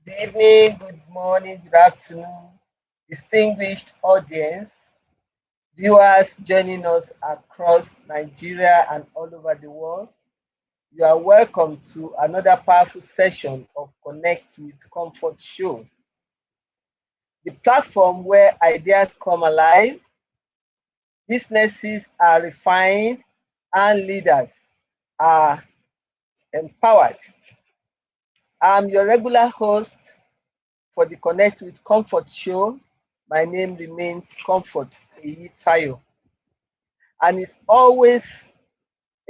Good evening, good morning, good afternoon, distinguished audience, viewers joining us across Nigeria and all over the world. You are welcome to another powerful session of Connect with Comfort Show, the platform where ideas come alive, businesses are refined, and leaders are empowered. I'm your regular host for the Connect with Comfort show. My name remains Comfort Eyitayo, and it's always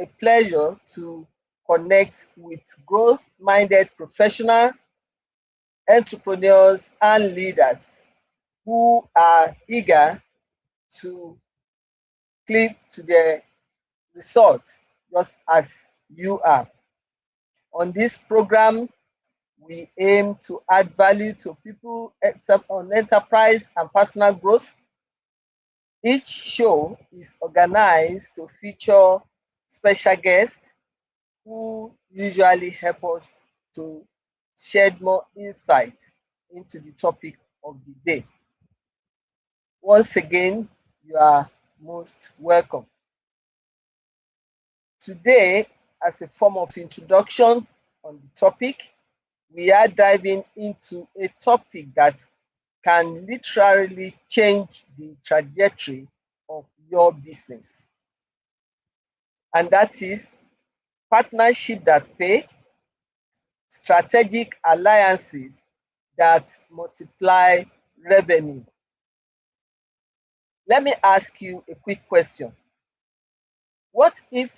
a pleasure to connect with growth minded professionals, entrepreneurs, and leaders who are eager to clip to their results just as you are. On this program, we aim to add value to people on enterprise and personal growth. Each show is organized to feature special guests who usually help us to shed more insights into the topic of the day. Once again, you are most welcome. Today, as a form of introduction on the topic, we are diving into a topic that can literally change the trajectory of your business, and that is partnership that pay, strategic alliances that multiply revenue. Let me ask you a quick question. What if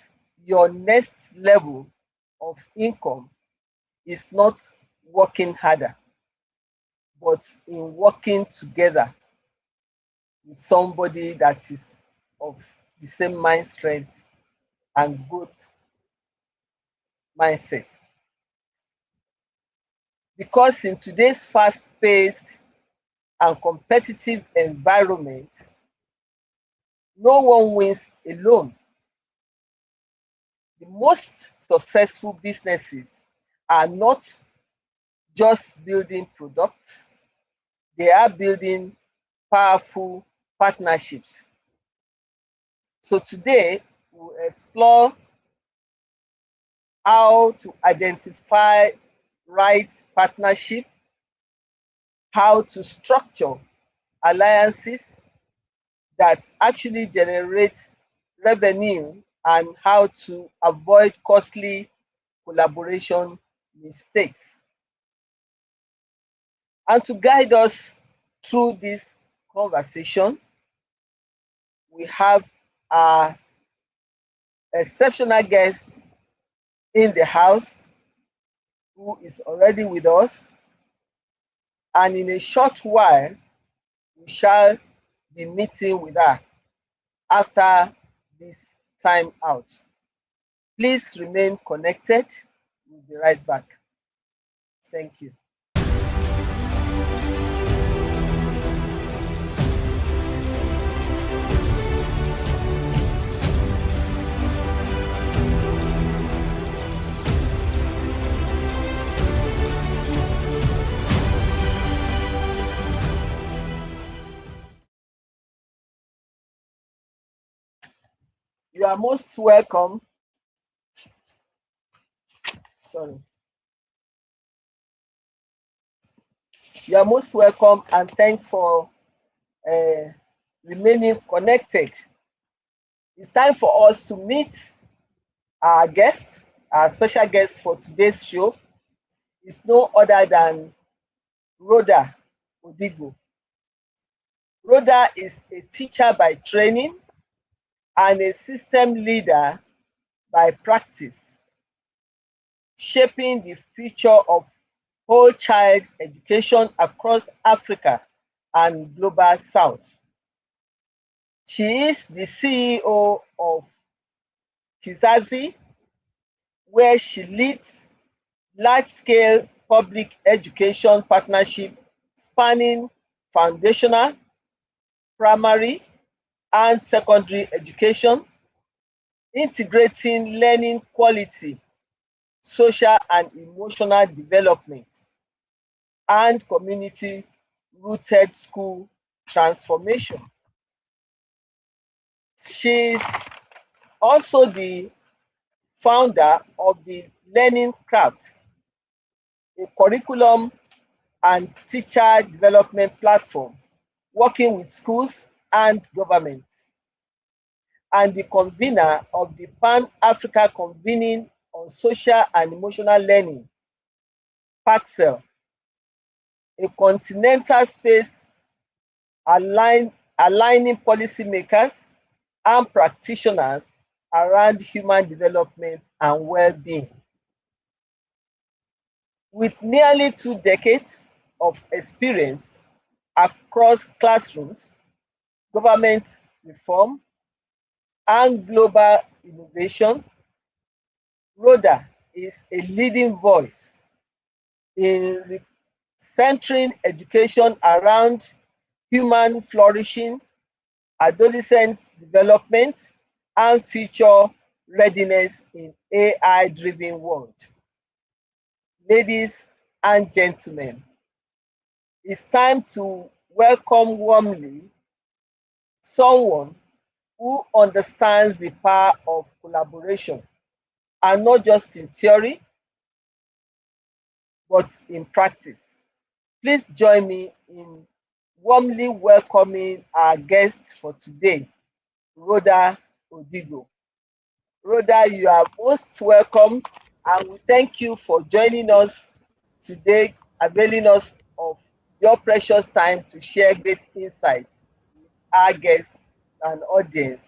your next level of income is not working harder, but in working together with somebody that is of the same mind strength and growth mindset? Because in today's fast-paced and competitive environment, no one wins alone. The most successful businesses are not just building products, they are building powerful partnerships. So today, we'll explore how to identify right partnership, how to structure alliances that actually generate revenue, and how to avoid costly collaboration mistakes. And to guide us through this conversation, we have our exceptional guest in the house who is already with us. And in a short while, we shall be meeting with her after this time out. Please remain connected. We'll be right back. Thank you. You are most welcome. Sorry. You are most welcome, and thanks for uh, remaining connected. It's time for us to meet our guest. Our special guest for today's show is no other than Rhoda Odigo. Rhoda is a teacher by training and a system leader by practice, shaping the future of whole child education across Africa and Global South. She is the CEO of Kizazi, where she leads large-scale public education partnership spanning foundational, primary, and secondary education, integrating learning quality, social and emotional development, and community rooted school transformation. She's also the founder of the Learning Craft, a curriculum and teacher development platform working with schools and governments, and the convener of the Pan Africa Convening on Social and Emotional Learning, PACSEL, a continental space aligning policymakers and practitioners around human development and well-being. With nearly 2 decades of experience across classrooms, government reform, and global innovation, Rhoda is a leading voice in centering education around human flourishing, adolescent development, and future readiness in AI-driven world. Ladies and gentlemen, it's time to welcome warmly someone who understands the power of collaboration, and not just in theory, but in practice. Please join me in warmly welcoming our guest for today, Rhoda Odigo. Rhoda, you are most welcome, and we thank you for joining us today, availing us of your precious time to share great insights with our guests and audience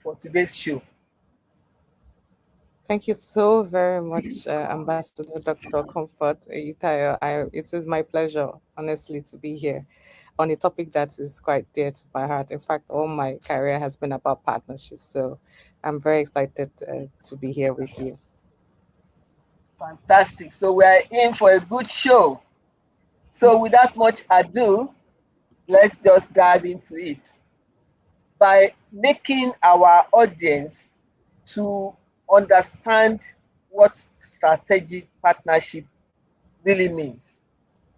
for today's show. Thank you so very much, Ambassador Dr. Comfort Itayo. It is my pleasure, honestly, to be here on a topic that is quite dear to my heart. In fact, all my career has been about partnerships. So I'm very excited to be here with you. Fantastic. So we are in for a good show. So without much ado, let's just dive into it by making our audience to understand what strategic partnership really means.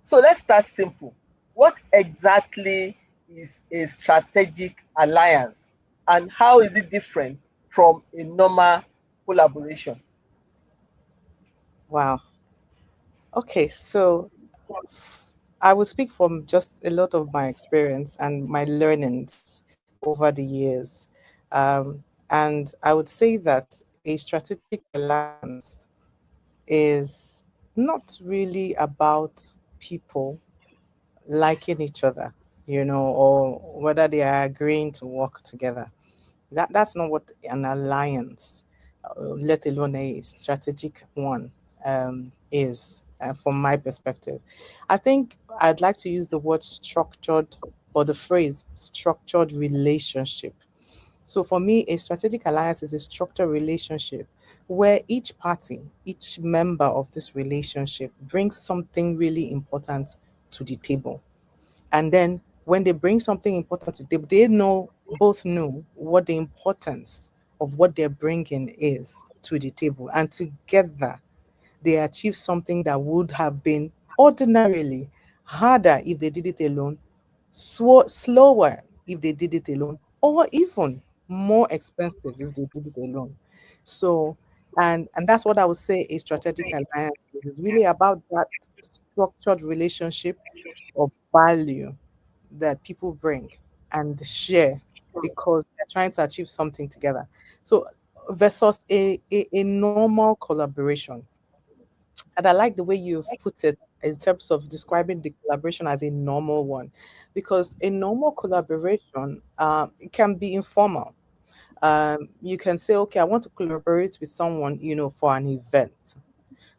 So let's start simple. What exactly is a strategic alliance, and how is it different from a normal collaboration? Wow. Okay, so I will speak from just a lot of my experience and my learnings over the years. And I would say that a strategic alliance is not really about people liking each other, or whether they are agreeing to work together. That's not what an alliance, let alone a strategic one, is, from my perspective. I think I'd like to use the word structured, or the phrase structured relationship. So for me, a strategic alliance is a structured relationship where each party, each member of this relationship brings something really important to the table. And then when they bring something important to the table, both know what the importance of what they're bringing is to the table. And together they achieve something that would have been ordinarily harder if they did it alone, slower if they did it alone, or even more expensive if they did it alone. So, and that's what I would say a strategic alliance is. It's really about that structured relationship of value that people bring and share because they're trying to achieve something together. So versus a normal collaboration. And I like the way you've put it in terms of describing the collaboration as a normal one, because a normal collaboration, it can be informal. You can say, okay, I want to collaborate with someone, for an event,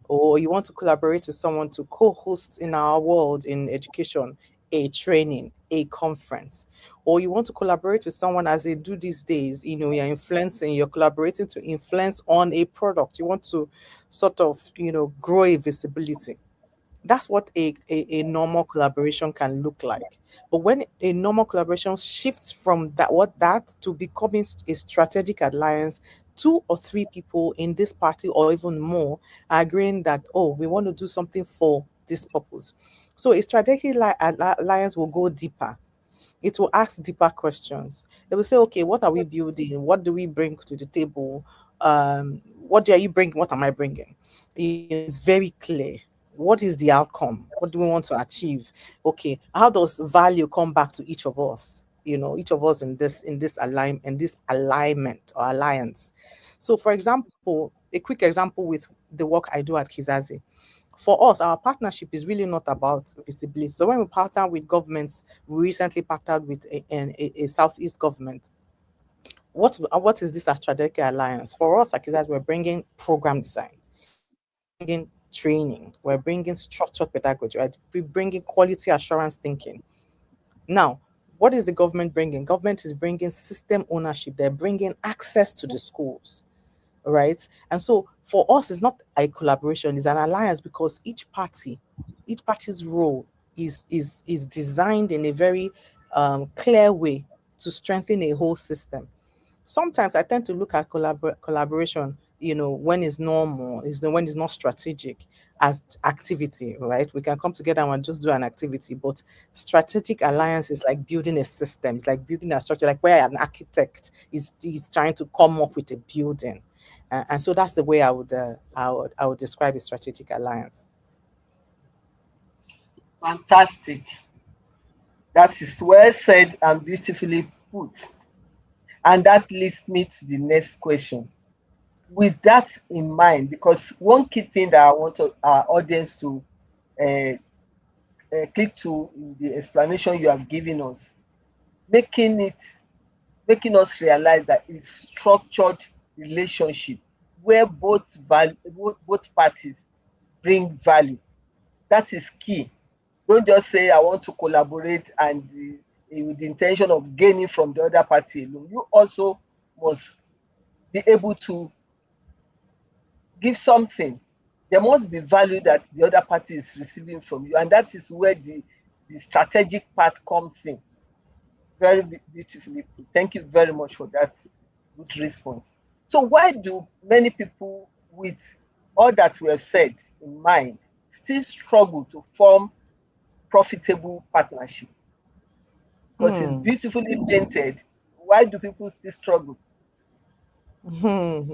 or you want to collaborate with someone to co-host in our world in education a training, a conference, or you want to collaborate with someone as they do these days. You're influencing, you're collaborating to influence on a product. You want to sort of, grow a visibility. That's what a normal collaboration can look like. But when a normal collaboration shifts from that to becoming a strategic alliance, two or three people in this party or even more are agreeing that, oh, we want to do something for this purpose. So a strategic alliance will go deeper. It will ask deeper questions. They will say, okay, what are we building? What do we bring to the table? What are you bringing? What am I bringing? It's very clear. What is the outcome? What do we want to achieve? Okay, how does value come back to each of us? Each of us in this alignment or alliance. So, for example, a quick example with the work I do at Kizazi. For us, our partnership is really not about visibility. So when we partner with governments, we recently partnered with a Southeast government. What is this strategic alliance? For us, Akizas, we're bringing program design, we're bringing training, we're bringing structured pedagogy, right? We're bringing quality assurance thinking. Now, what is the government bringing? Government is bringing system ownership. They're bringing access to the schools, right? And so for us, it's not a collaboration, it's an alliance because each party's role is designed in a very clear way to strengthen a whole system. Sometimes I tend to look at collaboration, when it's normal, when it's not strategic, as activity, right? We can come together and just do an activity, but strategic alliance is like building a system. It's like building a structure, like where an architect is trying to come up with a building. And so that's the way I would describe a strategic alliance. Fantastic. That is well said and beautifully put. And that leads me to the next question. With that in mind, because one key thing that I want our audience to uh, click to in the explanation you have given us, making it making us realize that it's structured relationship where both parties bring value. That is key. Don't just say I want to collaborate and with the intention of gaining from the other party alone. You also must be able to give something. There must be value that the other party is receiving from you, and that is where the strategic part comes in. Very beautifully put. Thank you very much for that good response. So, why do many people, with all that we have said in mind, still struggle to form profitable partnership? Because it's Hmm. beautifully painted. Why do people still struggle? Hmm.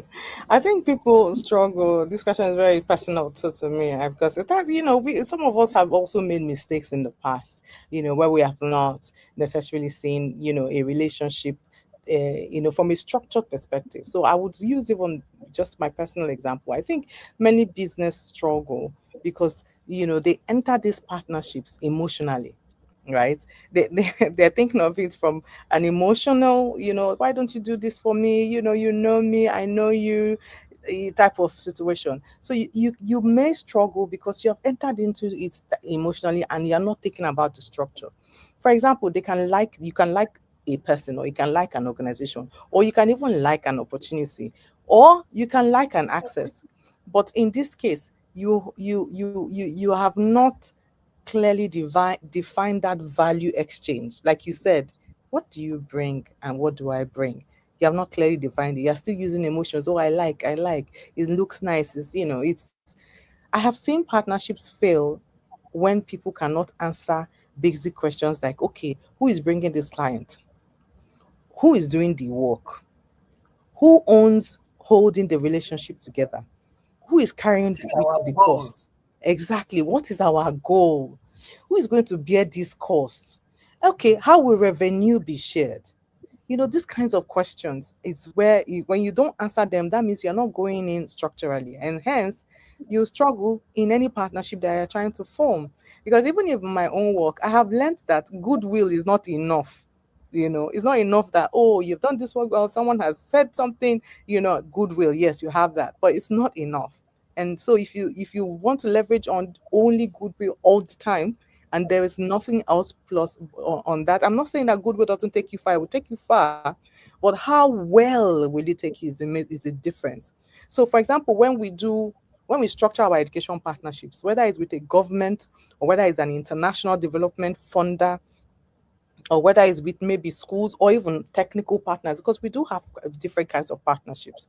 I think people struggle. This question is very personal too to me because it has, some of us have also made mistakes in the past, where we have not necessarily seen, a relationship, from a structured perspective. So I would use even just my personal example. I think many business struggle because, they enter these partnerships emotionally, right? They're thinking of it from an emotional, why don't you do this for me, you know me, I know you, type of situation. So you may struggle because you have entered into it emotionally and you're not thinking about the structure. For example, you can like a person, or you can like an organization, or you can even like an opportunity, or you can like an access. But in this case, you have not clearly define that value exchange. Like you said, what do you bring and what do I bring? You have not clearly defined it. You're still using emotions. Oh, I like. It looks nice. It's. I have seen partnerships fail when people cannot answer basic questions like, okay, who is bringing this client? Who is doing the work? Who owns holding the relationship together? Who is carrying What is with our the goal? costs? Exactly. What is our goal? Who is going to bear these costs? Okay, how will revenue be shared? These kinds of questions is where when you don't answer them, that means you're not going in structurally, and hence you struggle in any partnership that you're trying to form. Because even in my own work, I have learned that goodwill is not enough. It's not enough that, oh, you've done this work well, someone has said something, goodwill. Yes, you have that, but it's not enough. And so if you want to leverage on only goodwill all the time, and there is nothing else plus on that. I'm not saying that goodwill doesn't take you far; it will take you far, but how well will it take you is the difference. So, for example, when we structure our education partnerships, whether it's with a government or whether it's an international development funder or whether it's with maybe schools or even technical partners, because we do have different kinds of partnerships.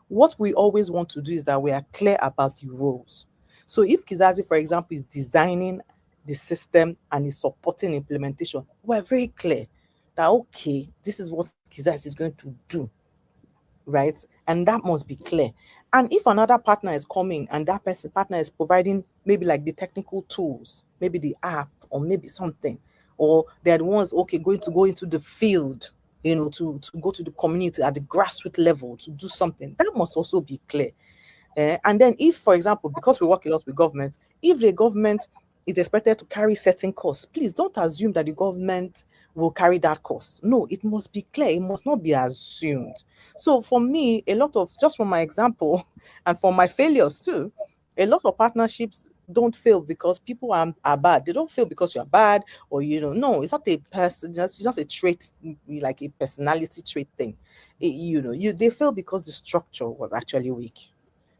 What we always want to do is that we are clear about the roles. So if Kizazi, for example, is designing the system and is supporting implementation, we're very clear that okay, this is what Kizazi is going to do, right? And that must be clear. And if another partner is coming and that person partner is providing maybe like the technical tools, maybe the app or maybe something, or they're the ones okay going to go into the field, to go to the community at the grassroots level to do something, that must also be clear. And then if, for example, because we work a lot with government, if the government is expected to carry certain costs, please don't assume that the government will carry that cost. No, it must be clear. It must not be assumed. So for me, a lot of, just from my example and from my failures too, a lot of partnerships don't fail because people are bad. They don't fail because you're bad or no, it's not a person, it's just a trait, like a personality trait thing. They fail because the structure was actually weak.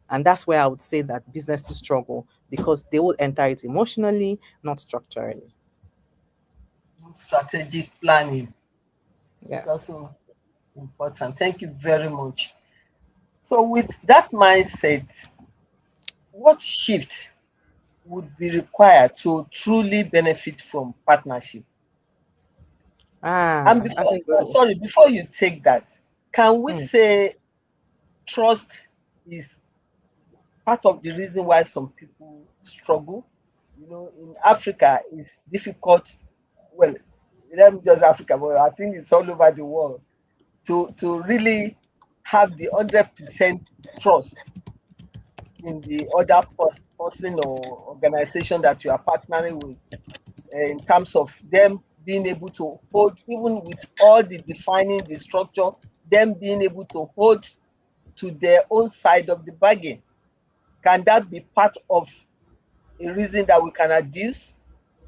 And that's where I would say that businesses struggle because they will enter it emotionally, not structurally. Strategic planning is Yes. also important. Thank you very much. So, with that mindset, what shift would be required to truly benefit from partnership? And That's before, a good one. sorry, before you take that, can we Mm. say trust is part of the reason why some people struggle? In Africa, it's difficult. Well, let me just Africa, but I think it's all over the world to really have the 100% trust in the other person or organization that you are partnering with, in terms of them being able to hold, even with all the defining the structure, them being able to hold to their own side of the bargain. Can that be part of a reason that we can adduce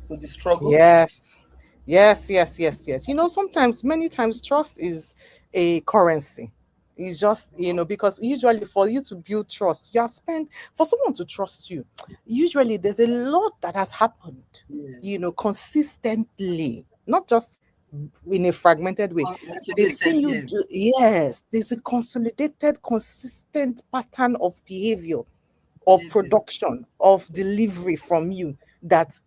to the struggle? Yes. Yes, yes, yes, yes. Sometimes, many times, trust is a currency. It's just, because usually for you to build trust, you have spent, for someone to trust you, usually there's a lot that has happened, Yes. consistently, not just in a fragmented way. They've seen Consolidated, you yes. do, yes, there's a consolidated, consistent pattern of behavior, of Behavior. production, of delivery from you that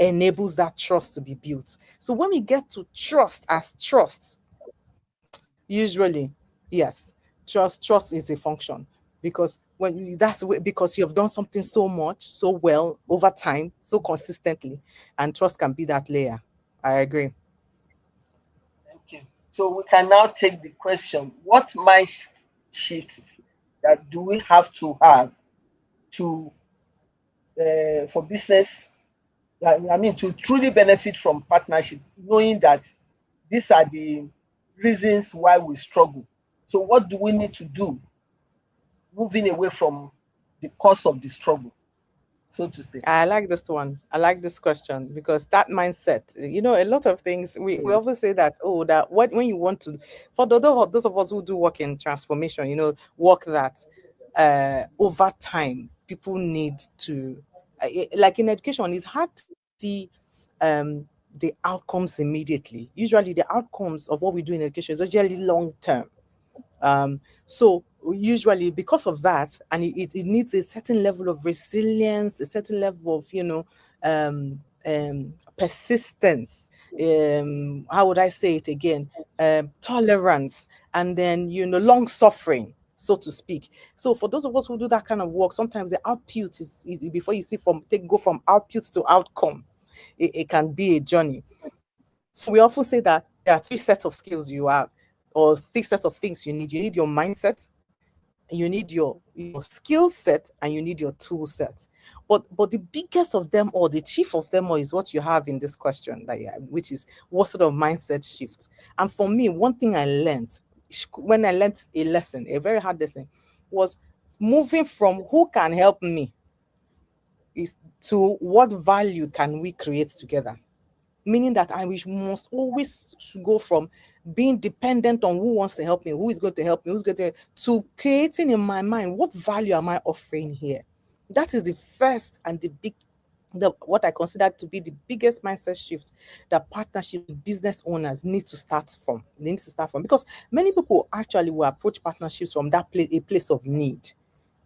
enables that trust to be built. So when we get to trust as trust, usually, yes, trust is a function because because you have done something so much, so well over time, so consistently, and trust can be that layer. I agree. Thank you. So we can now take the question: what mind shifts that do we have to have to for business? I mean, to truly benefit from partnership, knowing that these are the reasons why we struggle. So, what do we need to do, moving away from the cause of the struggle, so to say? I like this one. I like this question because that mindset, a lot of things we Yes. often say that, oh, that when you want to, for those of us who do work in transformation, work that over time, people need to, like in education, it's hard to see the outcomes immediately. Usually, the outcomes of what we do in education is usually long term. So usually because of that, and it needs a certain level of resilience, a certain level of, persistence. How would I say it again? Tolerance, and then, long suffering, so to speak. So for those of us who do that kind of work, sometimes the output is before you see go from output to outcome, it can be a journey. So we often say that there are three sets of skills you have, or three sets of things you need. You need your mindset, you need your skill set, and you need your tool set. But the biggest of them, or the chief of them all, is what you have in this question, which is what sort of mindset shift. And for me, one thing I learned when I learned a lesson, a very hard lesson, was moving from who can help me is to what value can we create together, meaning that I wish must always go from being dependent on who wants to help me, who is going to help me, who's going to creating in my mind what value am I offering here. That is the first and the what I consider to be the biggest mindset shift that partnership business owners need to start from. They need to start from because many people actually will approach partnerships from that place, a place of need,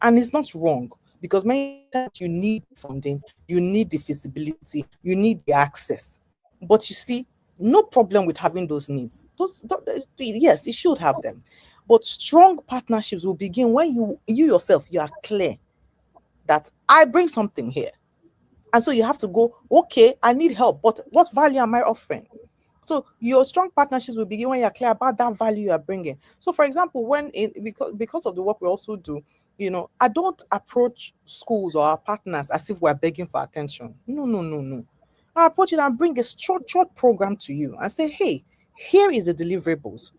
and it's not wrong. because many times you need funding, you need the feasibility, you need the access. But you see, no problem with having those needs. Yes, you should have them. But strong partnerships will begin when you yourself, you are clear that I bring something here. And so you have to go, okay, I need help, but what value am I offering? So your strong partnerships will begin when you're clear about that value you are bringing. So, for example, because of the work we also do, I don't approach schools or our partners as if we're begging for attention. No, no, no, no. I approach it and bring a structured program to you and say, hey, here is the deliverables.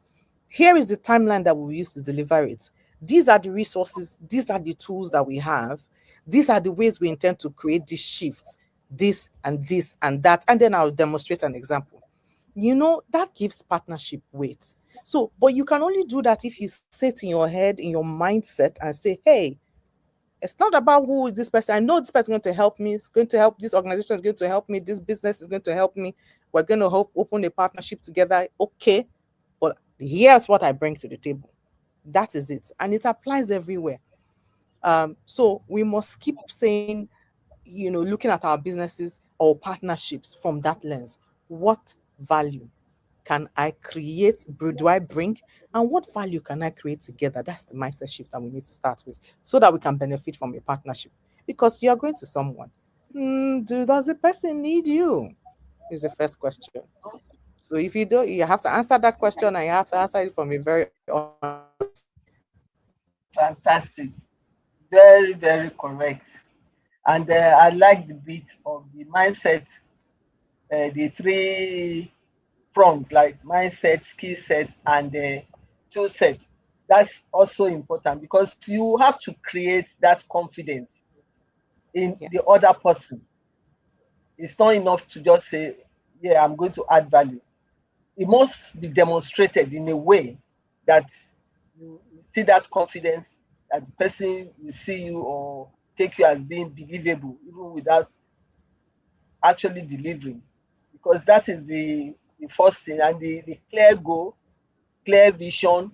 Here is the timeline that we use to deliver it. These are the resources, these are the tools that we have. These are the ways we intend to create these shifts, this and that. And then I'll demonstrate an example. That gives partnership weight. So, but you can only do that if you sit in your head, in your mindset, and say, hey, it's not about who is this person. I know this person is going to help me. It's going to help. This organization is going to help me. This business is going to help me. We're going to help open a partnership together. Okay. But here's what I bring to the table. That is it. And it applies everywhere. So we must keep saying, looking at our businesses or partnerships from that lens. What value can I create? Do I bring? And what value can I create together? That's the mindset shift that we need to start with so that we can benefit from a partnership. Because you're going to someone. Does the person need you? Is the first question. So if you don't, you have to answer that question and you have to answer it from a very honest place. Fantastic. Very, very correct. And I like the bit of the mindset, the three prongs like mindset, skill set, and tool set. That's also important because you have to create that confidence in the Yes. other person. It's not enough to just say, yeah, I'm going to add value. It must be demonstrated in a way that you see that confidence that the person will see you or take you as being believable, even without actually delivering. Because that is the first thing, and the clear goal, clear vision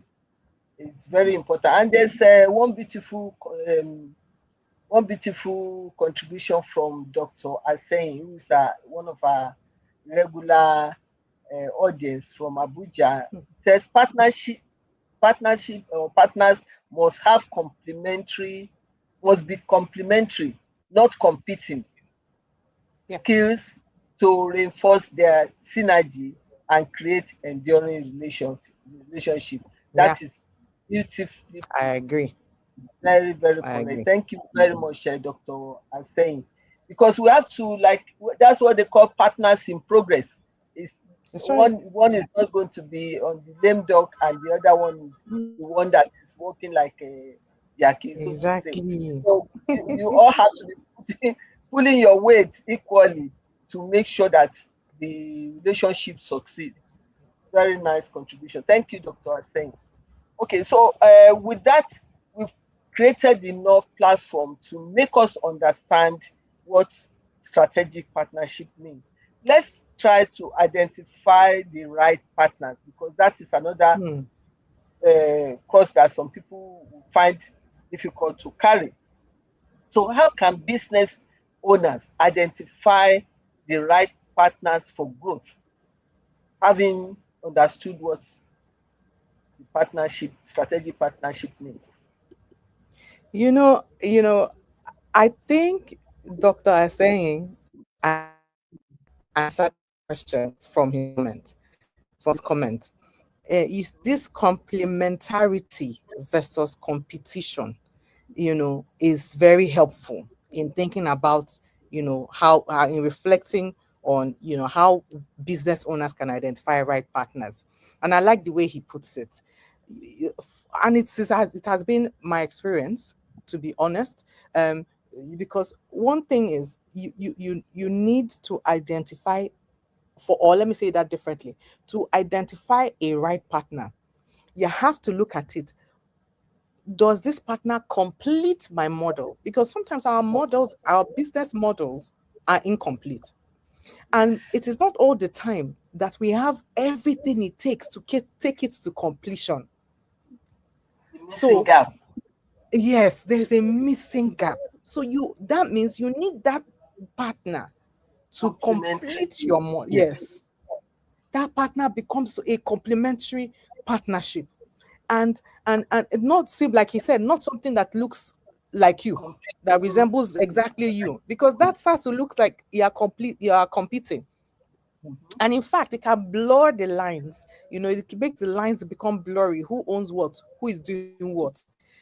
is very important. And there's one beautiful contribution from Dr. Asein, who is one of our regular audience from Abuja. Says partnership or partners must be complementary, not competing Yeah. skills to reinforce their synergy and create enduring relationship. Yeah. That is beautifully I put. agree. Very, very I correct. agree. Thank you very much, Dr. Saying. Because we have to that's what they call partners in progress. Is That's right. one is not going to be on the lame dog and the other one is the one that is working like a jackie, so to say. Exactly. So you all have to be pulling your weight equally to make sure that the relationship succeed. Very nice contribution. Thank you, Dr. Aseng. Okay, so with that, we've created enough platform to make us understand what strategic partnership means. Let's try to identify the right partners because that is another Hmm. cross that some people find difficult to carry. So, how can business owners identify the right partners for growth, having understood what the strategic partnership means? I think Dr. is saying answered the question from his comment. Is this complementarity versus competition, is very helpful in thinking about, how in reflecting on, how business owners can identify right partners. And I like the way he puts it. And it has been my experience, to be honest. Because one thing is you need to identify or let me say that differently, to identify a right partner, you have to look at it. Does this partner complete my model? Because sometimes our business models are incomplete. And Yes. it is not all the time that we have everything it takes to take it to completion. The missing So, gap. yes, there's a missing gap. So that means you need that partner to Complementary. complete your yes. That partner becomes a complementary partnership. And it not seem like he said, not something that looks like you, that resembles exactly you, because that starts to look like you are competing. And in fact, it can blur the lines. It can make the lines become blurry. Who owns what? Who is doing what?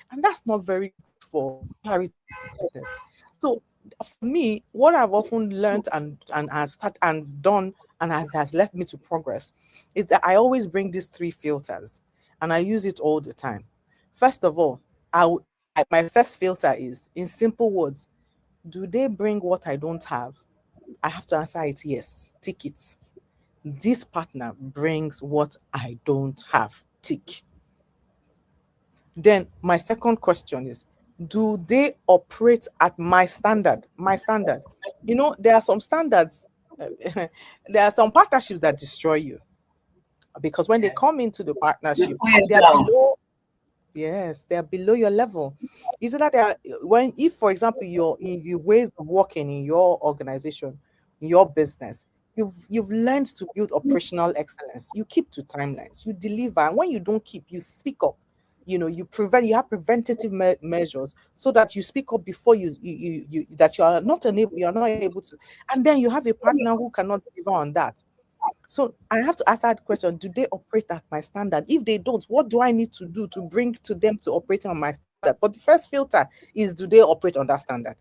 And that's not very good for clarity in business. So for me, what I've often learned and I've started and done and has led me to progress is that I always bring these three filters and I use it all the time. First of all, my first filter is, in simple words, do they bring what I don't have? I have to answer it yes. Tick it. This partner brings what I don't have. Tick. Then my second question is, do they operate at my standard? My standard. There are some standards, there are some partnerships that destroy you because when they Yeah. come into the They partnership, pull you they are down. below. Yes, they are below your level. Is it that they are, if, for example, your ways of working in your organization, in your business, you've learned to build operational excellence. You keep to timelines, you deliver, and when you don't keep, you speak up. You have preventative measures so that you speak up before that you are not able to, and then you have a partner who cannot deliver on that. So I have to ask that question: do they operate at my standard? If they don't, what do I need to do to bring to them to operate on my standard? But the first filter is, do they operate on that standard?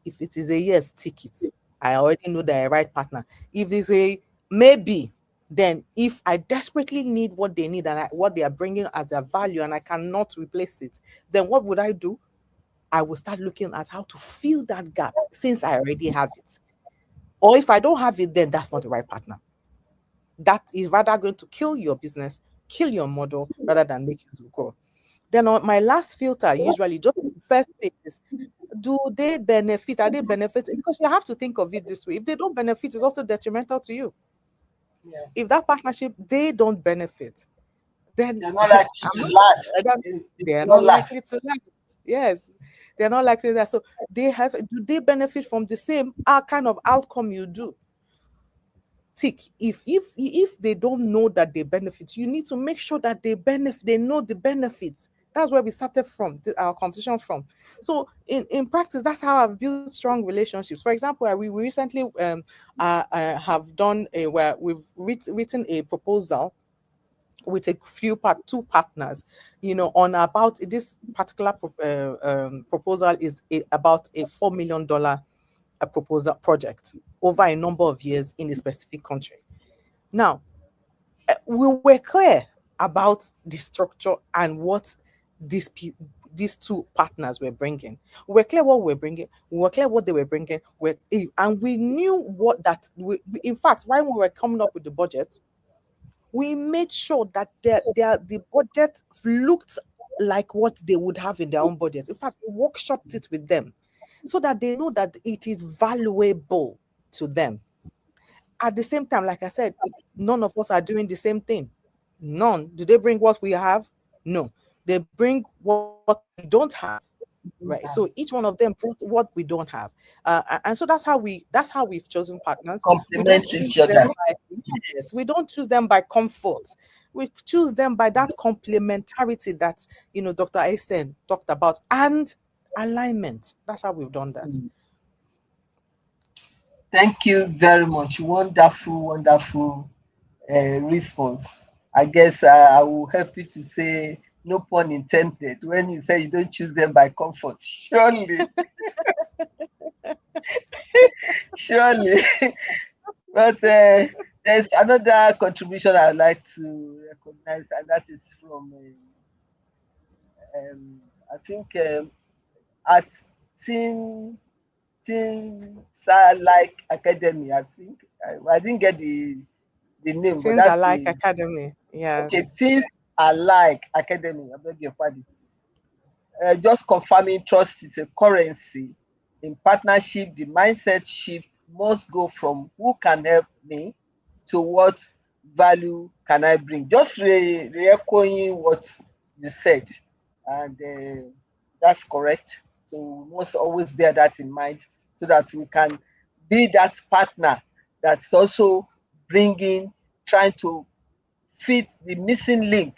If it is a yes, tick it. I already know they're a right partner. If it's a maybe, then if I desperately need what they need and what they are bringing as a value and I cannot replace it, then what would I do? I will start looking at how to fill that gap since I already have it. Or if I don't have it, then that's not the right partner. That is rather going to kill your business, kill your model, rather than make you to grow. Then on my last filter, usually just the first thing is, do they benefit? Are they benefiting? Because you have to think of it this way. If they don't benefit, it's also detrimental to you. Yeah. If that partnership, they don't benefit, then They're not likely I'm to not, last. I don't, They they're will not not likely last. to last. Yes, they're not likely that. So do they benefit from the same kind of outcome you do? Tick. If they don't know that they benefit, you need to make sure that they know the benefits. That's where we started from, our conversation from. So in practice, that's how I've built strong relationships. For example, we recently have done where we've written a proposal with a two partners, on about this particular proposal is about a $4 million a proposal project over a number of years in a specific country. Now, we were clear about the structure and what these these two partners were bringing. We were clear what we were bringing. We were clear what they were bringing. And we knew what that. In fact, when we were coming up with the budget, we made sure that the budget looked like what they would have in their own budget. In fact, we workshopped it with them so that they know that it is valuable to them. At the same time, like I said, none of us are doing the same thing. None. Do they bring what we have? No. They bring what we don't have. Right. So each one of them brought what we don't have. And so that's how we've chosen partners. We don't Complement choose each other. them by yes, we don't choose them by comfort. We choose them by that complementarity that Dr. Aysen talked about, and alignment. That's how we've done that. Thank you very much. Wonderful, wonderful response. I guess I will help you to say no pun intended when you say you don't choose them by comfort. Surely, surely. But there's another contribution I would like to recognize, and that is from, I think, at Team Like Academy. I think I didn't get the name, but Things are that's like the academy. okay. Yes. Teams Alike Academy. I beg your pardon. Just confirming trust is a currency. In partnership, the mindset shift must go from who can help me to what value can I bring. Just re echoing what you said, and that's correct. So we must always bear that in mind so that we can be that partner that's also bringing, trying to fit the missing link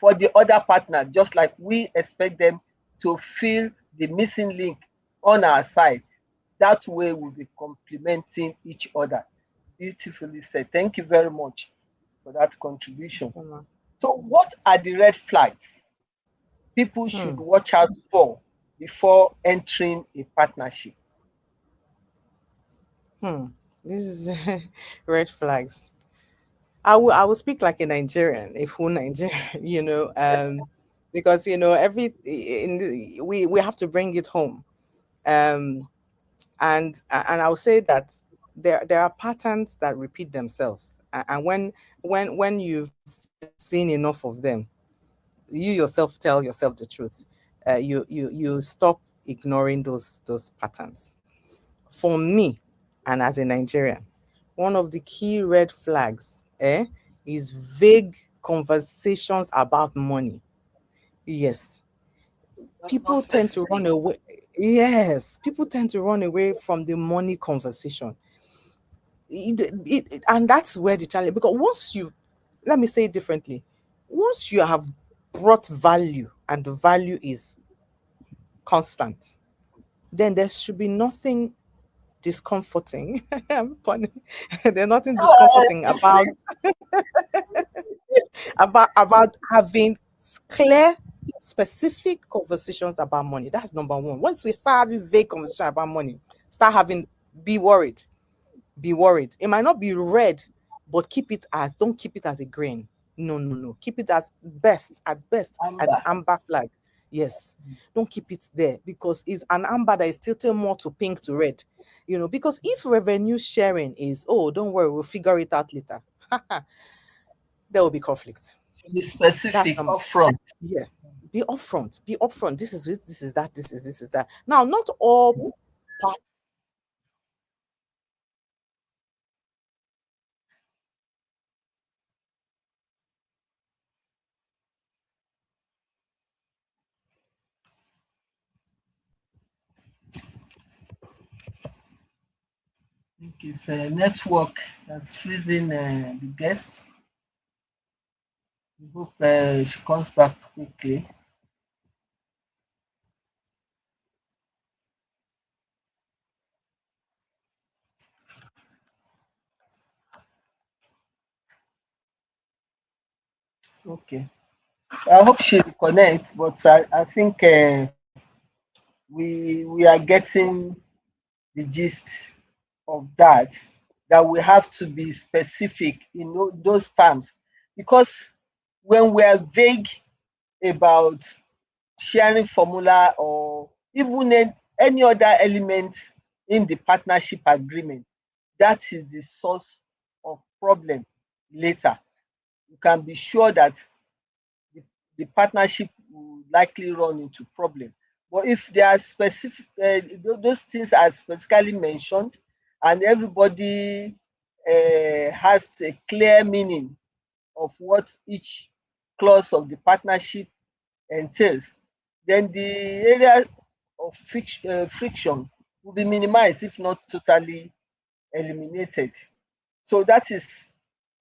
for the other partner, just like we expect them to fill the missing link on our side. That way, we'll be complementing each other. Beautifully said. Thank you very much for that contribution. Mama. So, what are the red flags people should Hmm. watch out for before entering a partnership? Hmm. This is red flags. I will speak like a Nigerian, a full Nigerian, because we have to bring it home. Um, and I'll say that there are patterns that repeat themselves, and when you've seen enough of them, you yourself tell yourself the truth. You stop ignoring those patterns. For me, and as a Nigerian, one of the key red flags is vague conversations about money. Yes, Not people tend to specific. run away. Yes, people tend to run away from the money conversation. And that's where the challenge, because let me say it differently, once you have brought value and the value is constant, then there should be nothing discomforting. I'm funny. There's nothing discomforting about having clear, specific conversations about money. That's number one. Once you start having vague conversation about money, start having be worried. Be worried. It might not be red, but don't keep it as a green. No, no, no. Keep it as at best, an Amber. amber flag. Yes. Don't keep it there because it's an amber that is tilting more to pink to red. Because if revenue sharing is, oh, don't worry, we'll figure it out later, there will be conflict. To be That's specific number. upfront. Yes. Be upfront. Be upfront. This is it, this is that, this is that. Now, not all I think it's a network that's freezing the guest. We hope she comes back quickly. Okay. I hope she reconnects, but I think we are getting the gist of that. That we have to be specific in those terms, because when we are vague about sharing formula or even any other element in the partnership agreement, that is the source of problem later. You can be sure that the, the partnership will likely run into problem. But if there are specific, those things are specifically mentioned, and everybody has a clear meaning of what each clause of the partnership entails, then the area of friction will be minimized, if not totally eliminated. So that is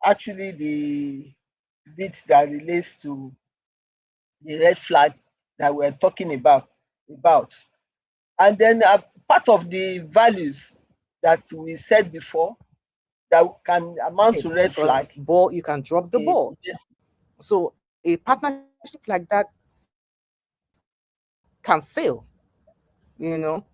actually the bit that relates to the red flag that we're talking about. And then part of the values that we said before that can amount to it red flag because ball you can drop the is ball. So a partnership like that can fail, you know.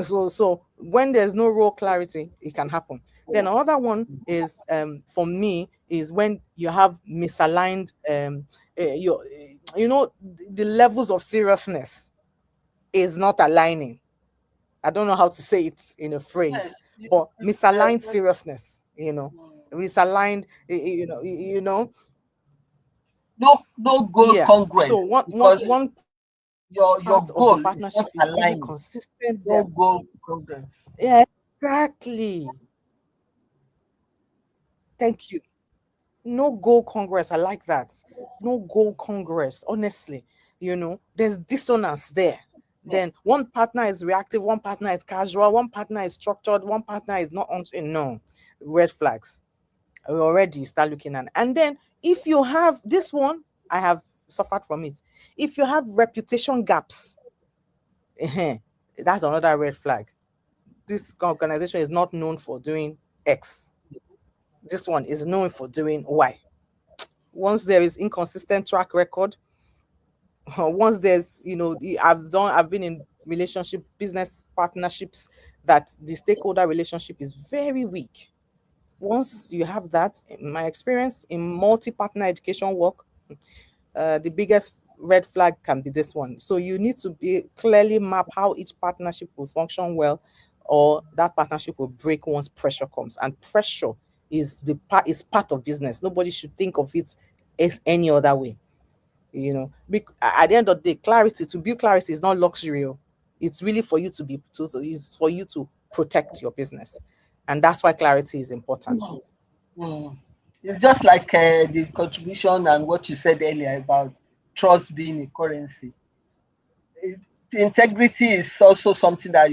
So when there's no role clarity, it can happen. Then another one is for me is when you have misaligned your the levels of seriousness is not aligning. I don't know how to say it in a yes, phrase, but misaligned uh, seriousness, misaligned, no goal yeah. So congruence, one one because one your part of the goal is not partnership is being aligning. consistent No there. goal congruence. Yeah, exactly. Thank you. No goal congress. I like that. No goal congress. Honestly, there's dissonance there. Then one partner is reactive, one partner is casual, one partner is structured, one partner is not on. No, red flags. Already start looking at. And then if you have this one, I have suffered from it. If you have reputation gaps, that's another red flag. This organization is not known for doing X. This one is known for doing Y. Once there is inconsistent track record, once there's, I've been in relationship business partnerships that the stakeholder relationship is very weak. Once you have that, in my experience in multi-partner education work, the biggest red flag can be this one. So you need to be clearly map how each partnership will function well, or that partnership will break once pressure comes. And pressure is part of business. Nobody should think of it as any other way. At the end of the day, clarity, to build clarity, is not luxury. It's really for you it's for you to protect your business, and that's why clarity is important. Mm. It's just like the contribution and what you said earlier about trust being a currency. It, integrity is also something that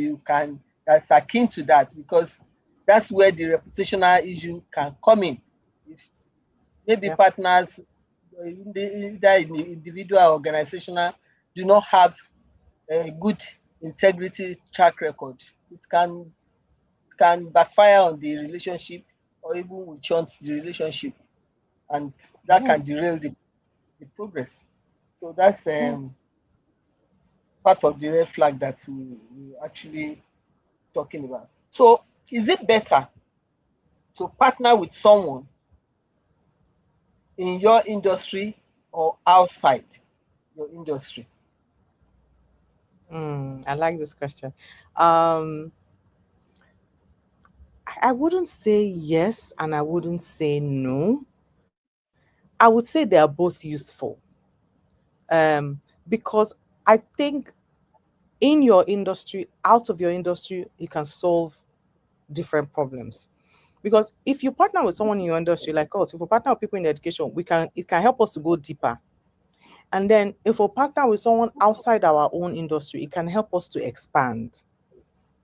that's akin to that, because that's where the reputational issue can come in. If maybe Yeah. partners, either in the individual or organizational, do not have a good integrity track record, it can backfire on the relationship, or even will chunt the relationship, and that can Yes. derail the progress. So that's Yeah. part of the red flag that we actually talking about. So is it better to partner with someone in your industry or outside your industry? I like this question. Um, I wouldn't say yes and I wouldn't say no. I would say they are both useful. Because I think in your industry, out of your industry, you can solve different problems. Because if you partner with someone in your industry like us, if we partner with people in education, it can help us to go deeper. And then if we partner with someone outside our own industry, it can help us to expand.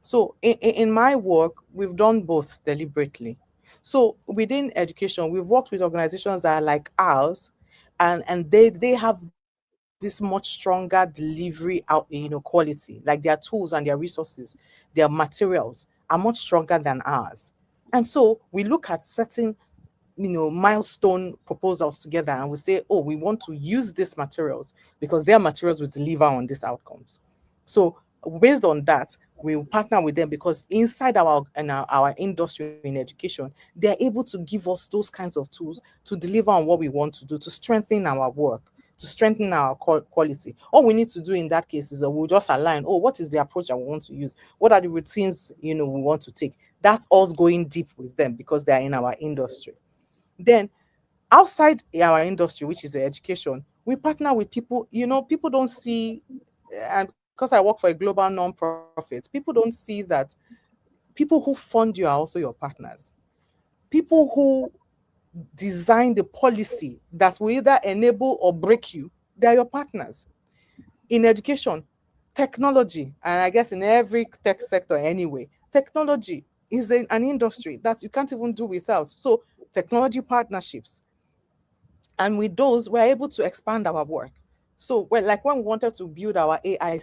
So in my work, we've done both deliberately. So within education, we've worked with organizations that are like ours, and they have this much stronger delivery out, quality. Like their tools and their resources, their materials are much stronger than ours. And so we look at certain milestone proposals together, and we say, oh, we want to use these materials because their materials will deliver on these outcomes. So based on that, we will partner with them, because inside our industry in education, they're able to give us those kinds of tools to deliver on what we want to do, to strengthen our work, to strengthen our quality. All we need to do in that case is we'll just align, oh, what is the approach that we want to use, what are the routines we want to take. That's us going deep with them because they are in our industry. Then outside our industry, which is education, we partner with people, people don't see, and because I work for a global non-profit, people don't see that people who fund you are also your partners. People who design the policy that will either enable or break you, they are your partners. In education, technology, and I guess in every tech sector anyway, technology is an industry that you can't even do without. So technology partnerships, and with those we're able to expand our work. So like when we wanted to build our AI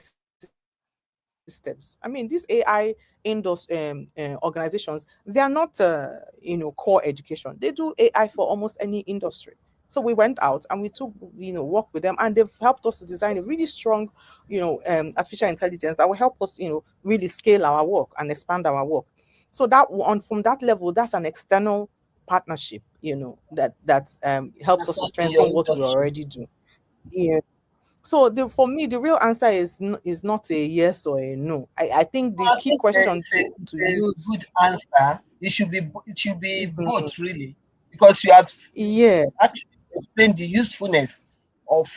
systems, I mean these AI organizations, they are not core education. They do AI for almost any industry. So we went out and we took work with them, and they've helped us to design a really strong artificial intelligence that will help us really scale our work and expand our work. So that on from that level, that's an external partnership, that helps That's us to not in your strengthen what we industry. already do. Yeah. So for me, the real answer is not a yes or a no. I think the I key think question it's to a use. good answer. It should be Mhm. both, really, because you Yeah. actually explained the usefulness of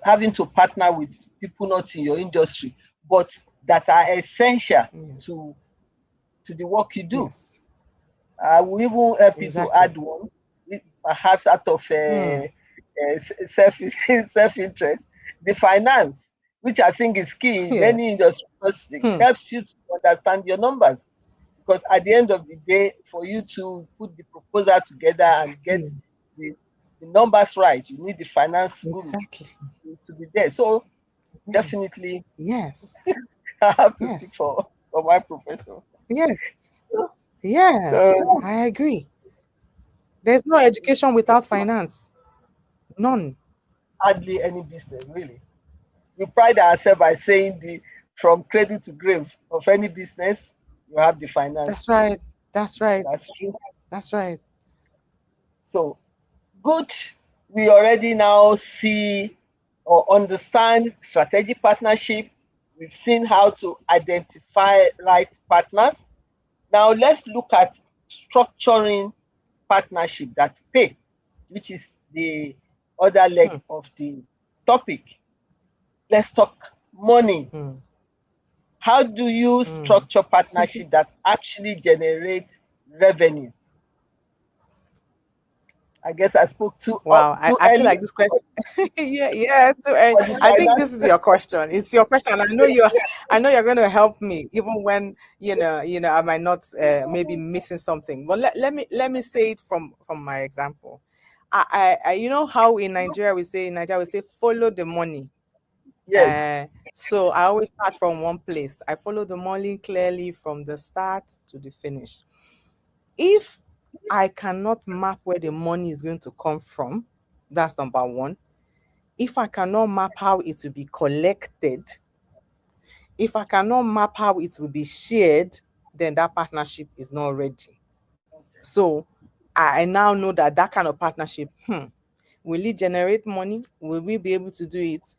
having to partner with people not in your industry, but that are essential Yes. to to the work you do. Yes. I will even help you to Exactly. add one, perhaps out of Hmm. self self interest, the finance. which I think is key in Yeah. any industry because it Hmm. helps you to understand your numbers. Because at the end of the day, for you to put the proposal together and get Exactly. the, the numbers right, you need the finance guru Exactly. to be there. So Yes. definitely, Yes. I have to speak Yes. for my profession. Yes. Yes. So I agree. There's no education without finance. None. hardly any business really. We pride ourselves by saying the from cradle to grave of any business, you have the finance. That's right. That's right. That's true. That's right. So good. We already now see or understand strategic partnership. We've seen how to identify right partners. Now let's look at structuring partnership that pay, which is the other leg Hmm. of the topic. Let's talk money. Hmm. How do you Hmm. structure partnership that actually generate revenue? I guess I spoke Wow. I, too I feel early like this question. Yeah, yeah. So, for the I think finance. this is your question. It's your question. I know you're going to help me, even when I might not maybe missing something. But let me say it from my example. You know how in Nigeria we say follow the money. Yes. So I always start from one place. I follow the money clearly from the start to the finish. If I cannot map where the money is going to come from, that's number one. If I cannot map how it will be collected, if I cannot map how it will be shared, then that partnership is not ready. So I now know that that kind of partnership, will it generate money? Will we be able to do it?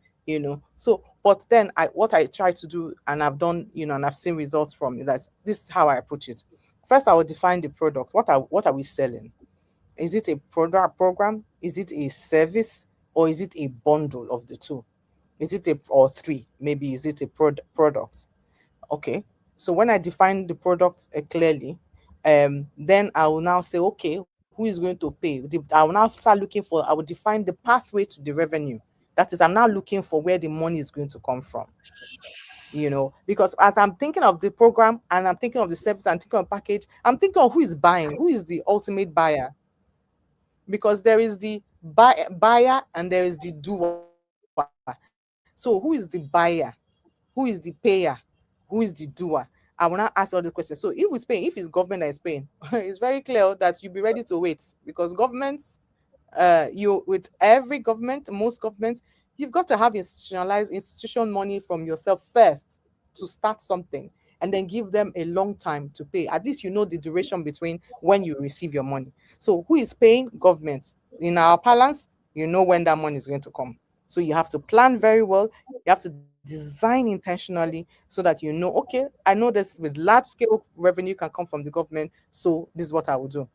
So but then what I try to do, and I've done, and I've seen results from it, that this is how I approach it. First, I will define the product. What are we selling? Is it a product program? Is it a service? Or is it a bundle of the two? Is it a or three? Maybe is it a product? Okay. So when I define the product clearly, then I will now say, okay, who is going to pay? I will now start looking for. I will define the pathway to the revenue. That is, I'm now looking for where the money is going to come from. Because as I'm thinking of the program and I'm thinking of the service and thinking of package, I'm thinking of who is buying, who is the ultimate buyer, because there is the buyer and there is the doer. So who is the buyer? Who is the payer? Who is the doer? I will not ask all the questions. So if it's paying, if it's government that is paying, it's very clear that you'll be ready to wait, because governments, you with every government, most governments, you've got to have institutionalized institution money from yourself first to start something, and then give them a long time to pay. At least you know the duration between when you receive your money. So who is paying? Government. In our balance, you know when that money is going to come. So you have to plan very well. You have to design intentionally so that you know, okay, I know this with large scale revenue can come from the government. So this is what I will do.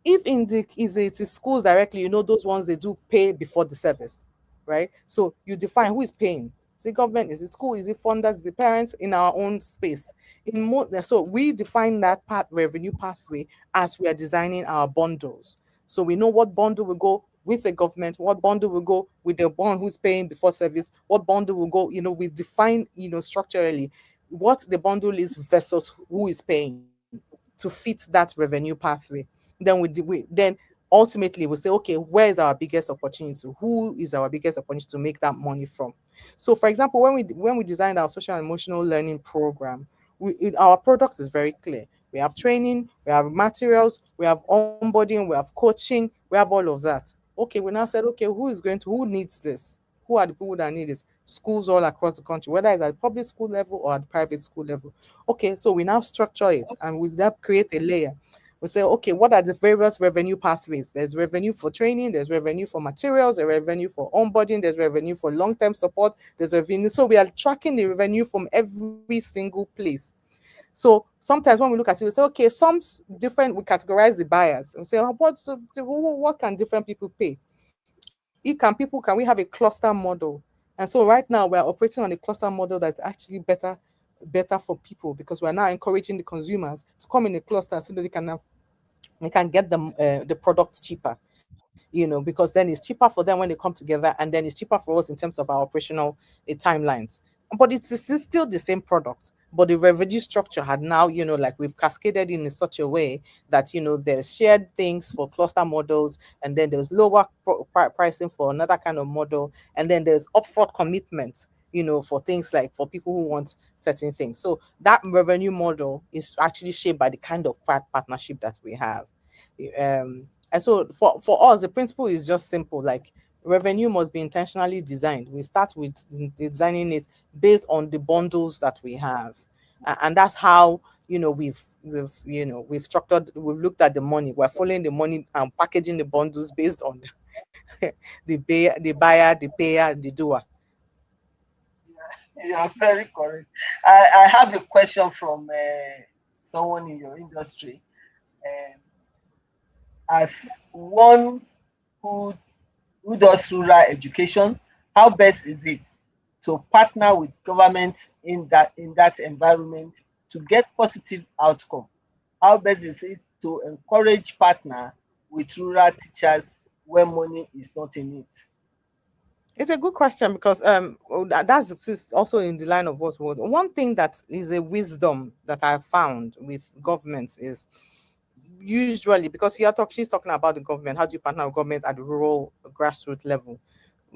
If in the is it is schools directly, those ones they do pay before the service, right? So you define who is paying. Is it government? Is it school? Is it funders? Is it parents? In our own space. So we define that path revenue pathway as we are designing our bundles. So we know what bundle will go with the government, what bundle will go with the one who's paying before service, what bundle will go, we define, structurally what the bundle is versus who is paying to fit that revenue pathway. Then ultimately we'll say, okay, where is our biggest opportunity? Who is our biggest opportunity to make that money from? So for example, when we designed our social and emotional learning program, our product is very clear. We have training, we have materials, we have onboarding, we have coaching, we have all of that. Okay, we now said, okay, who needs this? Who are the people that need this? Schools all across the country, whether it's at public school level or at private school level. Okay, so we now structure it and we now create a layer. We say, okay, what are the various revenue pathways? There's revenue for training, there's revenue for materials, there's revenue for onboarding, there's revenue for long-term support, there's revenue. So we are tracking the revenue from every single place. So sometimes when we look at it, we say, okay, we categorize the buyers. We say, what can different people pay? Can we have a cluster model? And so right now we're operating on a cluster model that's actually better for people, because we're now encouraging the consumers to come in a cluster so that they can get the product cheaper, because then it's cheaper for them when they come together, and then it's cheaper for us in terms of our operational timelines. but it is still the same product. But the revenue structure had now, like we've cascaded in such a way that, there's shared things for cluster models, and then there's lower pricing for another kind of model, and then there's upfront commitment, for things like for people who want certain things. So that revenue model is actually shaped by the kind of partnership that we have. And so for us, the principle is just simple. Like, revenue must be intentionally designed. We start with designing it based on the bundles that we have. And that's how, we've structured, we've looked at the money. We're following the money and packaging the bundles based on the buyer, the payer, the doer. You are very correct. I have a question from someone in your industry. Um, as one who does rural education, how best is it to partner with government in that environment to get positive outcome? How best is it to encourage partner with rural teachers when money is not in it? It's a good question because that's also in the line of what was one thing that is a wisdom that I found with governments is usually, because she's talking about the government. How do you partner with government at the rural grassroots level?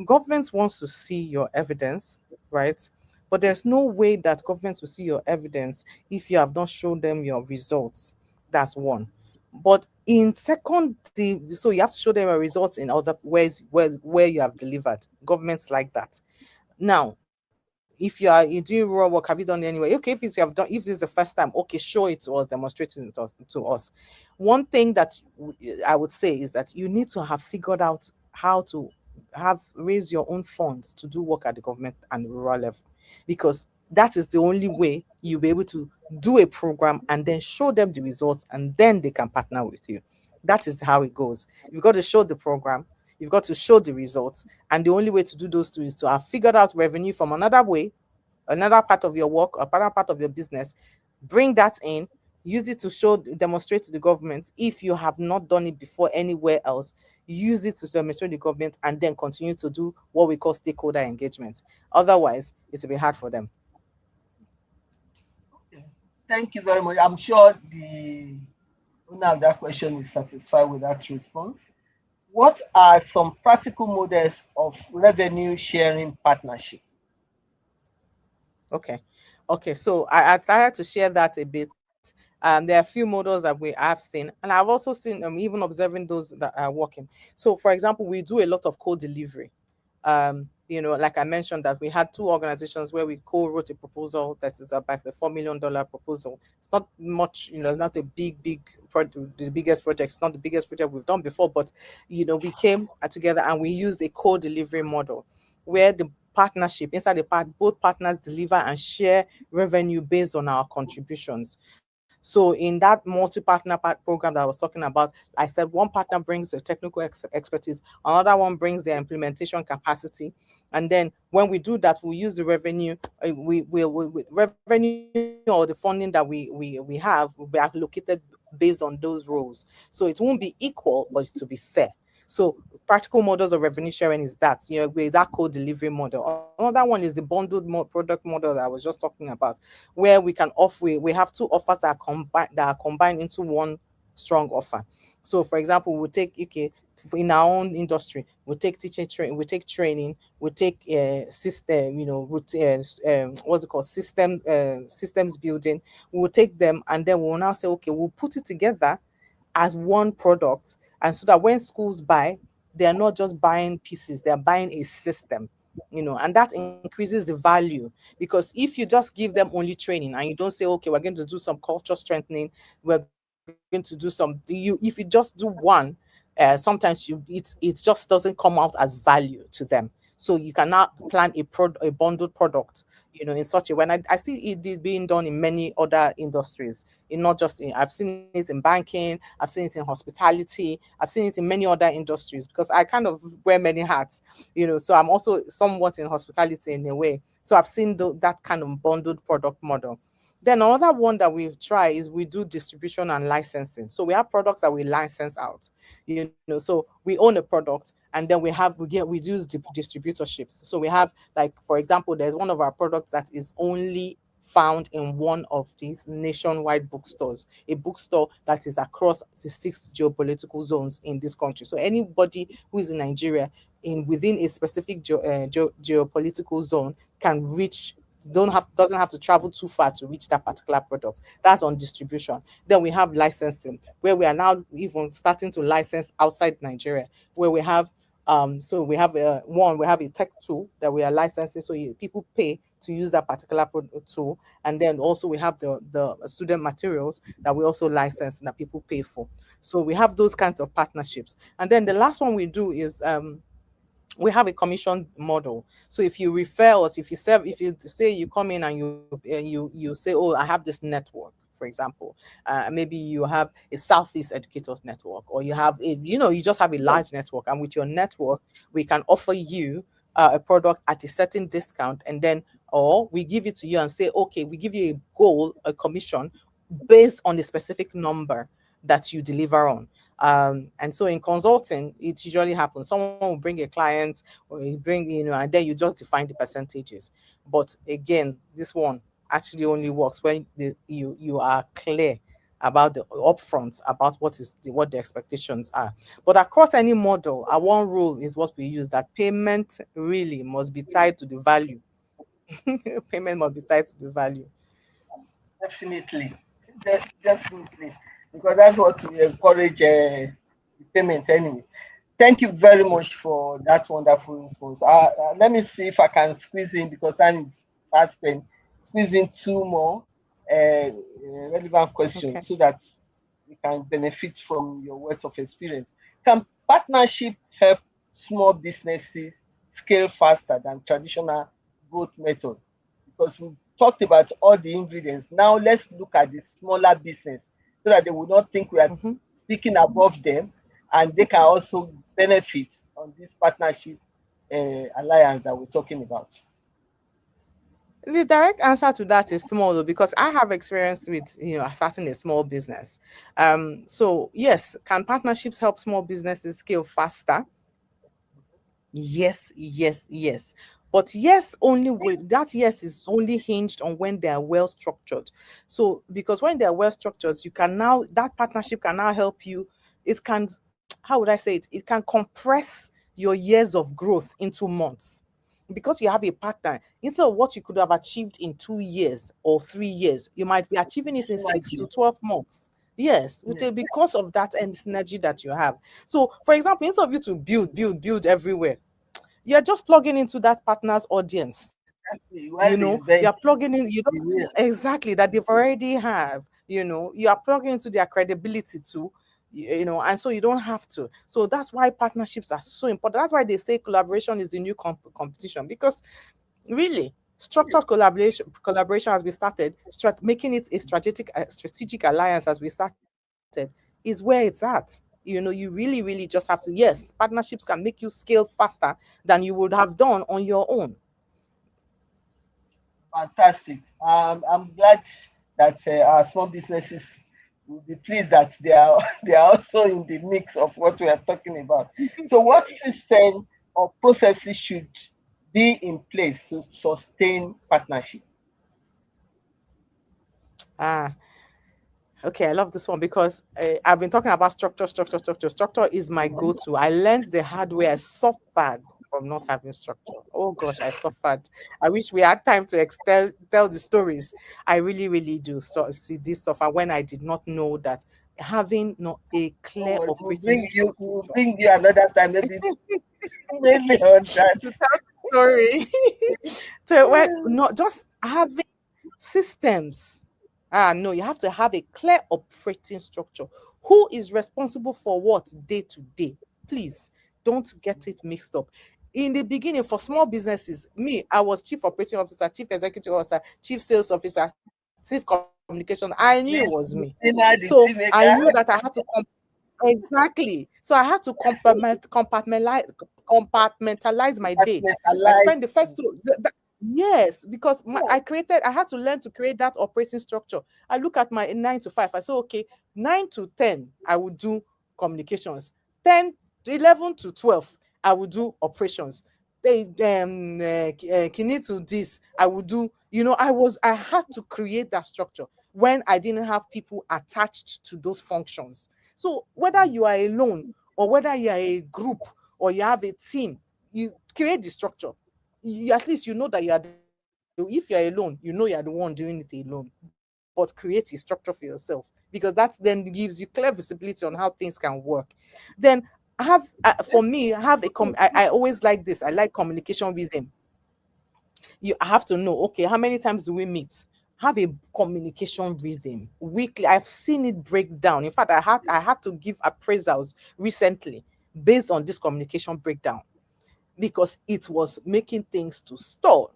Government wants to see your evidence, right? But there's no way that government will see your evidence if you have not shown them your results. That's one. But in second, so you have to show them your results in other ways where you have delivered. Governments like that. Now, if you doing raw work, have you done it anyway? Okay, if this is the first time, okay, show it to us, demonstrate it to us. One thing that I would say is that you need to have figured out how to have raise your own funds to do work at the government and the rural level, because that is the only way you'll be able to do a program and then show them the results, and then they can partner with you. That is how it goes. You've got to show the program, you've got to show the results, and the only way to do those two is to have figured out revenue from another way, another part of your work, or another part of your business. Bring that in, use it to demonstrate to the government. If you have not done it before anywhere else, use it to demonstrate to the government, and then continue to do what we call stakeholder engagement. Otherwise, it will be hard for them. Okay. Thank you very much. I'm sure the owner of that question is satisfied with that response. What are some practical models of revenue sharing partnership? Okay. Okay. So I tried to share that a bit. There are a few models that we have seen, and I've also seen even observing those that are working. So, for example, we do a lot of co-delivery. Like I mentioned, that we had two organizations where we co-wrote a proposal that is about the $4 million proposal. It's not much, not a big project, the biggest project. It's not the biggest project we've done before, but we came together and we used a co-delivery model where the partnership inside the part both partners deliver and share revenue based on our contributions. So in that multi-partner program that I was talking about, I said one partner brings the technical expertise, another one brings the implementation capacity, and then when we do that, we use the revenue. Revenue or the funding that we have will be allocated based on those roles. So it won't be equal, but it's to be fair. So practical models of revenue sharing is that, with that co-delivery model. Another one is the bundled product model that I was just talking about, where we can offer, we have two offers that are combined into one strong offer. So for example, we take, okay, in our own industry, we take teaching training, we take training, we take system, what's it called, systems building. We will take them, and then we'll now say, okay, we'll put it together as one product, and so that when schools buy, they are not just buying pieces, they are buying a system, and that increases the value. Because if you just give them only training and you don't say, okay, we're going to do some culture strengthening, we're going to do if you just do one, sometimes it just doesn't come out as value to them. So you cannot plan a bundled product, in such a way. And I see it is being done in many other industries. In not just in, I've seen it in banking, I've seen it in hospitality, I've seen it in many other industries, because I kind of wear many hats, so I'm also somewhat in hospitality in a way. So I've seen that kind of bundled product model. Then another one that we've tried is we do distribution and licensing. So we have products that we license out. So we own a product, and then we do distributorships. So we have, like, for example, there's one of our products that is only found in one of these nationwide bookstores, a bookstore that is across the 6 geopolitical zones in this country. So anybody who is in Nigeria in within a specific geopolitical zone can reach, don't have doesn't have to travel too far to reach that particular product. That's on distribution. Then we have licensing, where we are now even starting to license outside Nigeria, where we have so we have we have a tech tool that we are licensing, so people pay to use that particular tool. And then also we have the student materials that we also license and that people pay for. So we have those kinds of partnerships. And then the last one we do is we have a commission model. So if you refer us, if you say you come in and you say, oh, I have this network, for example, maybe you have a Southeast Educators Network, or you have you just have a large network, and with your network we can offer you a product at a certain discount, and then, or we give it to you and say, okay, we give you a goal, a commission based on the specific number that you deliver on. And so in consulting, it usually happens. Someone will bring a client, or you bring, and then you just define the percentages. But again, this one actually only works when you are clear about the upfront, about what the expectations are. But across any model, our one rule is what we use, that payment really must be tied to the value. Payment must be tied to the value. Definitely, definitely, because that's what we encourage payment anyway. Thank you very much for that wonderful response. Let me see if I can squeeze in, because time is fast spent. Squeeze in two more relevant questions Okay. so that we can benefit from your words of experience. Can partnership help small businesses scale faster than traditional growth methods? Because we talked about all the ingredients. Now let's look at the smaller business so that they will not think we are Mhm. speaking above them, and they can also benefit on this partnership alliance that we're talking about. The direct answer to that is small, though, because I have experience with starting a small business. So yes, can partnerships help small businesses scale faster? Yes, yes, yes. But yes, only with that, yes, is only hinged on when they are well structured. So because when they are well structured, you can now, that partnership can now help you. It can, how would I say it? It can compress your years of growth into months. Because you have a partner, instead of what you could have achieved in 2 years or 3 years, you might be achieving it in six to Synergy. 12 months. Yes, with a, Yes. because of that and synergy that you have. So, for example, instead of you to build everywhere, you're just plugging into that partner's audience. When they You're invent, plugging in, you they don't will. exactly that they've already have, you are plugging into their credibility too, and so you don't have to. So that's why partnerships are so important. That's why they say collaboration is the new competition, because really structured collaboration as we started, making it a strategic alliance as we started, is where it's at. You really really just have to, yes, partnerships can make you scale faster than you would have done on your own. Fantastic. I'm glad that our small businesses will be pleased that they are they are also in the mix of what we are talking about. So, what system or processes should be in place to sustain partnership? Ah, okay, I love this one because I've been talking about structure. Structure is my Mhm. go-to. I learned the hard way. I suffered from not having structure. Oh gosh, I suffered. I wish we had time to tell the stories. I really, really do see this stuff. And when I did not know that having not a Don't clear worry, operating we'll structure bring you another time, maybe mainly on that. to tell the story, to when not just having systems. No, you have to have a clear operating structure. Who is responsible for what day to day? Please don't get it mixed up. In the beginning, for small businesses, me, I was chief operating officer, chief executive officer, chief sales officer, chief communication. I knew it was me. So The I tea knew that maker. I had to exactly. So I had to compartmentalize my day. I spent the Departmentalize. first two. Yes, because I had to learn to create that operating structure. I look at my 9 to 5. I say, okay, 9 to 10, I will do communications. 11 to 12, I will do operations. They kini to this, I will do. I had to create that structure when I didn't have people attached to those functions. So whether you are alone or whether you are a group or you have a team, you create the structure. At least you know that you are if you're alone, you know you're the one doing it alone. But create a structure for yourself, because that then gives you clear visibility on how things can work. Then have for me have I always like this. I like communication rhythm. You have to know, okay, how many times do we meet? Have a communication rhythm weekly. I've seen it break down. In fact, I had to give appraisals recently based on this communication breakdown, because it was making things to stall.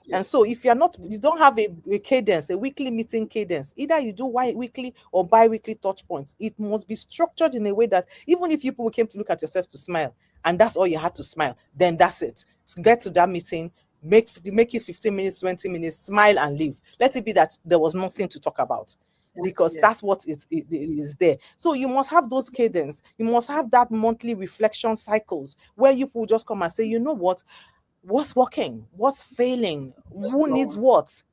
And Yes. so if you don't have a cadence, a weekly meeting cadence, either you do weekly or bi-weekly touch points. It must be structured in a way that even if people came to look at yourself to smile, and that's all you had to smile, then that's it. Get to that meeting, make it 15 minutes, 20 minutes, smile and leave. Let it be that there was nothing to talk about, because that's Yes. what it is there. So you must have those cadence. You must have that monthly reflection cycles where you will just come and say, you know what, what's working, what's failing, who needs So, what.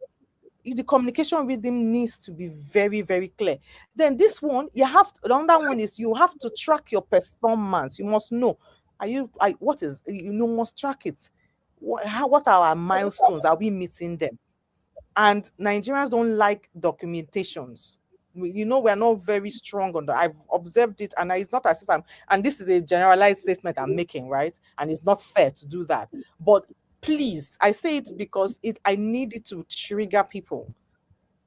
The communication rhythm needs to be very, very clear. Then this one, the other one is you have to track your performance. You must know, what is, you must track it. What are our milestones? Are we meeting them? And Nigerians don't like documentations. We're not very strong on that. I've observed it, and it's not as if and this is a generalized statement I'm making, right? And it's not fair to do that. But please, I say it because I need it to trigger people.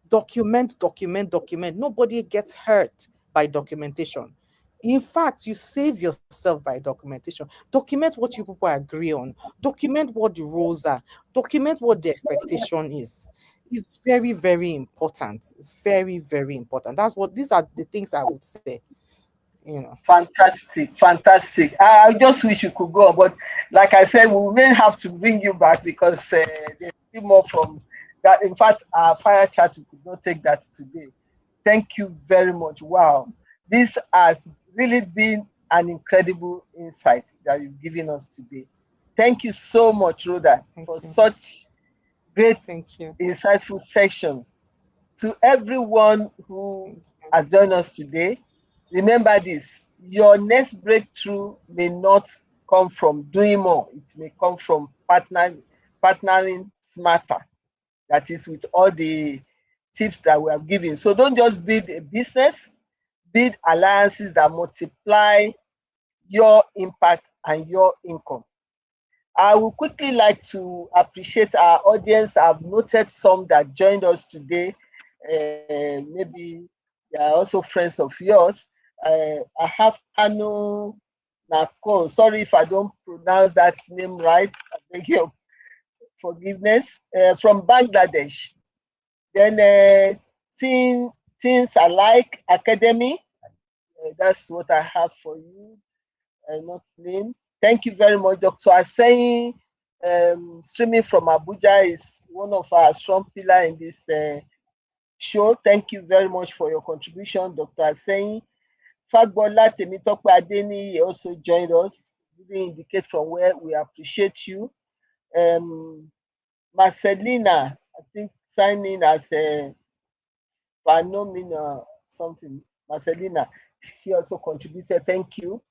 Document, document, document. Nobody gets hurt by documentation. In fact, you save yourself by documentation. Document what you people agree on. Document what the rules are. Document what the expectation is. It's very, very important. Very, very important. These are the things I would say. fantastic, fantastic. I just wish we could go on, but like I said, we may have to bring you back because there's still more from that. In fact, our fire chat, we could not take that today. Thank you very much. Wow. This has really been an incredible insight that you've given us today. Thank you so much, Rhoda, for Thank you. such great, Thank you. insightful section. To everyone who Thank you. has joined us today, remember this: your next breakthrough may not come from doing more, it may come from partnering smarter. That is, with all the tips that we have given. So don't just build a business, build alliances that multiply your impact and your income. I would quickly like to appreciate our audience. I've noted some that joined us today. Maybe they are also friends of yours. I have Kano Nako. Sorry if I don't pronounce that name right. I beg your forgiveness. From Bangladesh. Then Teens Alike Academy. That's what I have for you. Not name. Thank you very much, Dr. Aseyin. Streaming from Abuja is one of our strong pillar in this show. Thank you very much for your contribution, Dr. Aseyin. Fagbola Temitope Adeni also joined us, really indicate from where we appreciate you. Marcelina, I think signing as a Phenomena something. Marcelina, she also contributed. Thank you.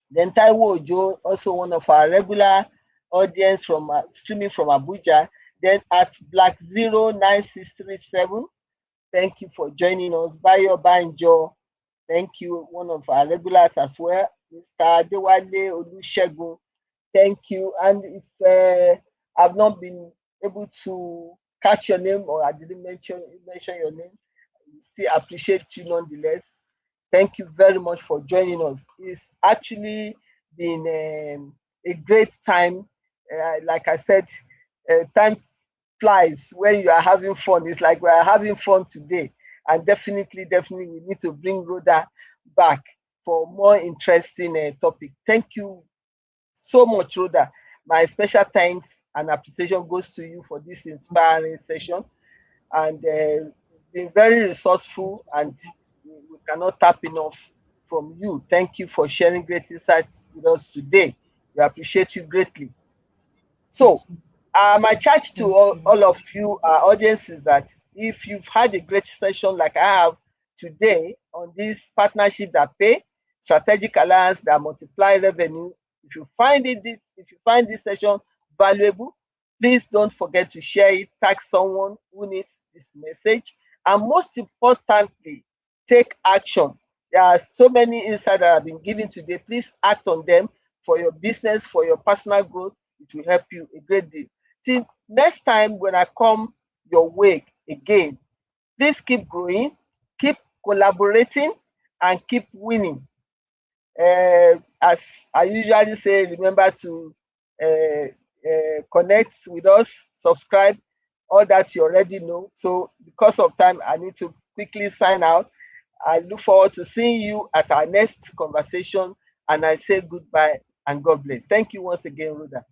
Then Taiwo Ojo, also one of our regular audience from streaming from Abuja. Then at Black 09637, thank you for joining us. Bayo Banjo, thank you, one of our regulars as well. Mr. Adewale Olusegun, thank you. And if I've not been able to catch your name or I didn't mention your name, we still appreciate you nonetheless. Thank you very much for joining us. It's actually been a great time. Like I said, time flies when you are having fun. It's like we are having fun today. And definitely, we need to bring Rhoda back for more interesting topic. Thank you so much, Rhoda. My special thanks and appreciation goes to you for this inspiring session. And been very resourceful, and we cannot tap enough from you. Thank you for sharing great insights with us today. We appreciate you greatly. So, Thank you. my charge to Thank you. all of you, audience, is that if you've had a great session like I have today on this partnership that pay, strategic alliance that multiply revenue, if you find this session valuable, please don't forget to share it, tag someone who needs this message, and most importantly, take action. There are so many insights that have been given today. Please act on them for your business, for your personal growth. It will help you a great deal. Till next time when I come your way again, please keep growing, keep collaborating, and keep winning. As I usually say, remember to connect with us, subscribe, all that you already know. So, because of time, I need to quickly sign out. I look forward to seeing you at our next conversation, and I say goodbye and God bless. Thank you once again, Rhoda.